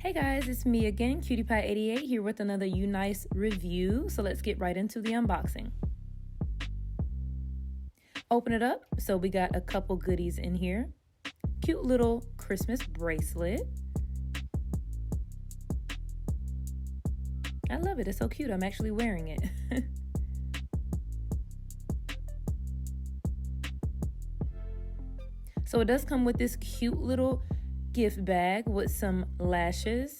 Hey guys, it's me again, CutiePie88 here with another Unice review. So let's get right into the unboxing. Open it up. So we got a couple goodies in here. Cute little Christmas bracelet. I love it. It's so cute. I'm actually wearing it. So it does come with this cute little gift bag with some lashes,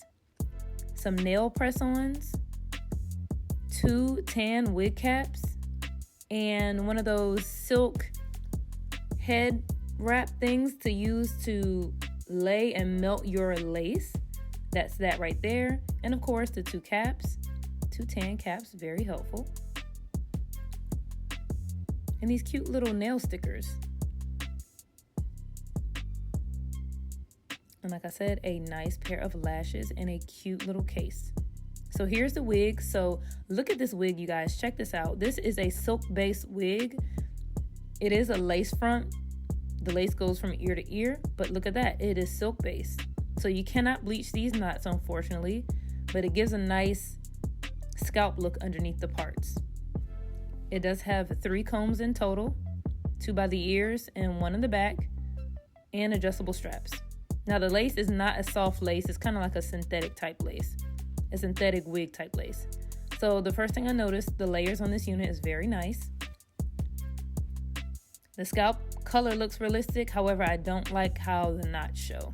some nail press-ons, 2 tan wig caps, and one of those silk head wrap things to use to lay and melt your lace. That's that right there. And of course the 2 caps, 2 tan caps, very helpful. And these cute little nail stickers. And like I said, a nice pair of lashes and a cute little case. So here's the wig. So look at this wig, you guys. Check this out. This is a silk-based wig. It is a lace front. The lace goes from ear to ear, but look at that. It is silk-based. So you cannot bleach these knots, unfortunately, but it gives a nice scalp look underneath the parts. It does have 3 combs in total, 2 by the ears and 1 in the back, and adjustable straps. Now the lace is not a soft lace, it's kind of like a synthetic type lace, a synthetic wig type lace. So the first thing I noticed, the layers on this unit is very nice. The scalp color looks realistic, however I don't like how the knots show.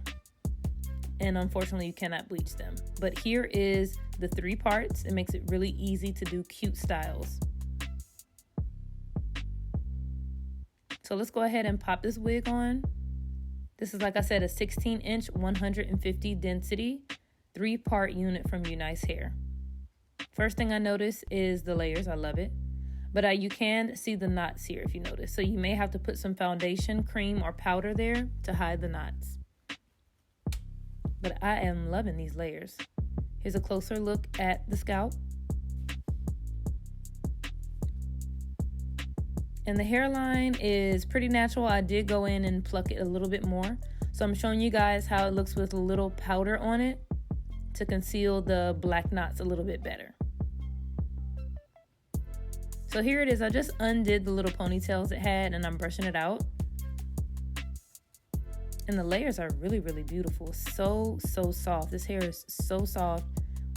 And unfortunately you cannot bleach them. But here is the 3 parts, it makes it really easy to do cute styles. So let's go ahead and pop this wig on. This is, like I said, a 16-inch, 150 density, 3-part unit from Unice Hair. First thing I notice is the layers. I love it. But you can see the knots here if you notice. So you may have to put some foundation, cream, or powder there to hide the knots. But I am loving these layers. Here's a closer look at the scalp. And the hairline is pretty natural. I did go in and pluck it a little bit more. So I'm showing you guys how it looks with a little powder on it to conceal the black knots a little bit better. So here it is. I just undid the little ponytails it had and I'm brushing it out. And the layers are really, really beautiful. So soft. This hair is so soft.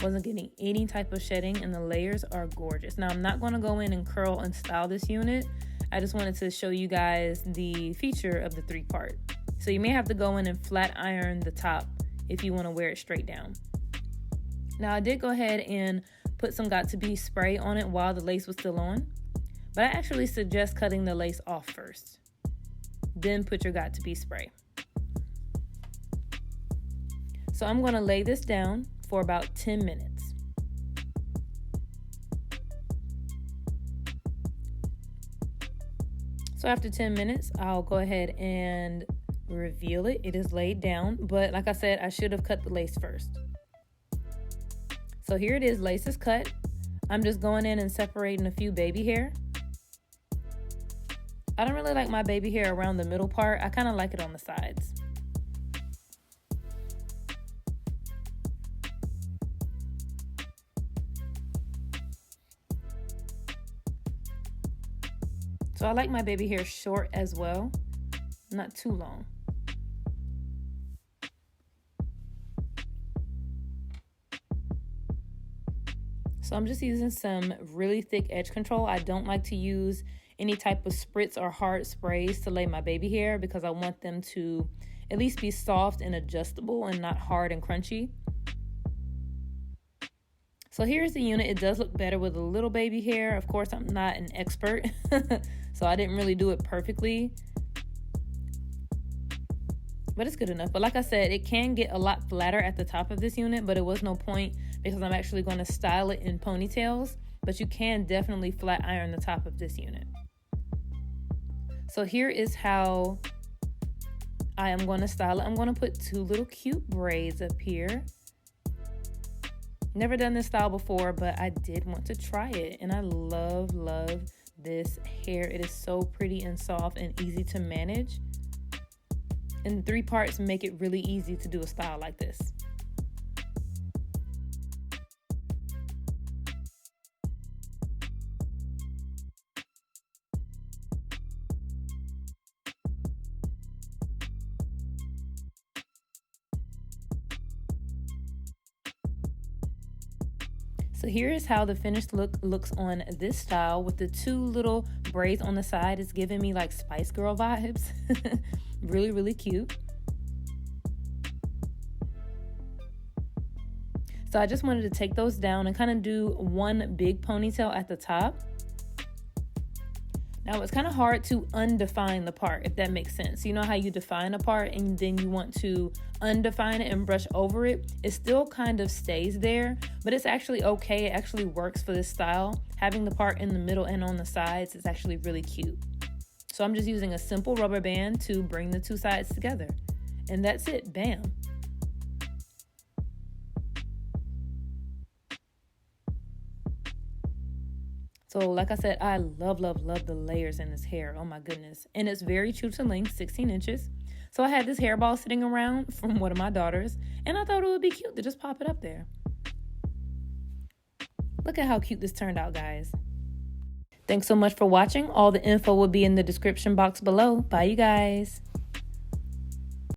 Wasn't getting any type of shedding and the layers are gorgeous. Now I'm not going to go in and curl and style this unit. I just wanted to show you guys the feature of the 3-part. So you may have to go in and flat iron the top if you want to wear it straight down. Now I did go ahead and put some Got2b spray on it while the lace was still on. But I actually suggest cutting the lace off first. Then put your Got2b spray. So I'm going to lay this down for about 10 minutes. So after 10 minutes, I'll go ahead and reveal it. It is laid down, but like I said, I should have cut the lace first. So here it is, lace is cut. I'm just going in and separating a few baby hair. I don't really like my baby hair around the middle part. I kind of like it on the sides. So I like my baby hair short as well, not too long. So I'm just using some really thick edge control. I don't like to use any type of spritz or hard sprays to lay my baby hair because I want them to at least be soft and adjustable and not hard and crunchy. So here's the unit. It does look better with a little baby hair. Of course, I'm not an expert, so I didn't really do it perfectly. But it's good enough. But like I said, it can get a lot flatter at the top of this unit, but it was no point because I'm actually going to style it in ponytails. But you can definitely flat iron the top of this unit. So here is how I am going to style it. I'm going to put 2 little cute braids up here. Never done this style before, but I did want to try it. And I love this hair. It is so pretty and soft and easy to manage. And the 3 parts make it really easy to do a style like this. So here is how the finished look looks on this style with the 2 little braids on the side. It's giving me like Spice Girl vibes. Really, really cute. So I just wanted to take those down and kind of do one big ponytail at the top. Now it's kind of hard to undefine the part, if that makes sense. You know how you define a part and then you want to undefine it and brush over it? It still kind of stays there, but it's actually okay. It actually works for this style. Having the part in the middle and on the sides is actually really cute. So I'm just using a simple rubber band to bring the 2 sides together. And that's it, bam. So like I said, I love the layers in this hair. Oh my goodness. And it's very true to length, 16 inches. So I had this hairball sitting around from one of my daughters, and I thought it would be cute to just pop it up there. Look at how cute this turned out, guys. Thanks so much for watching. All the info will be in the description box below. Bye, you guys.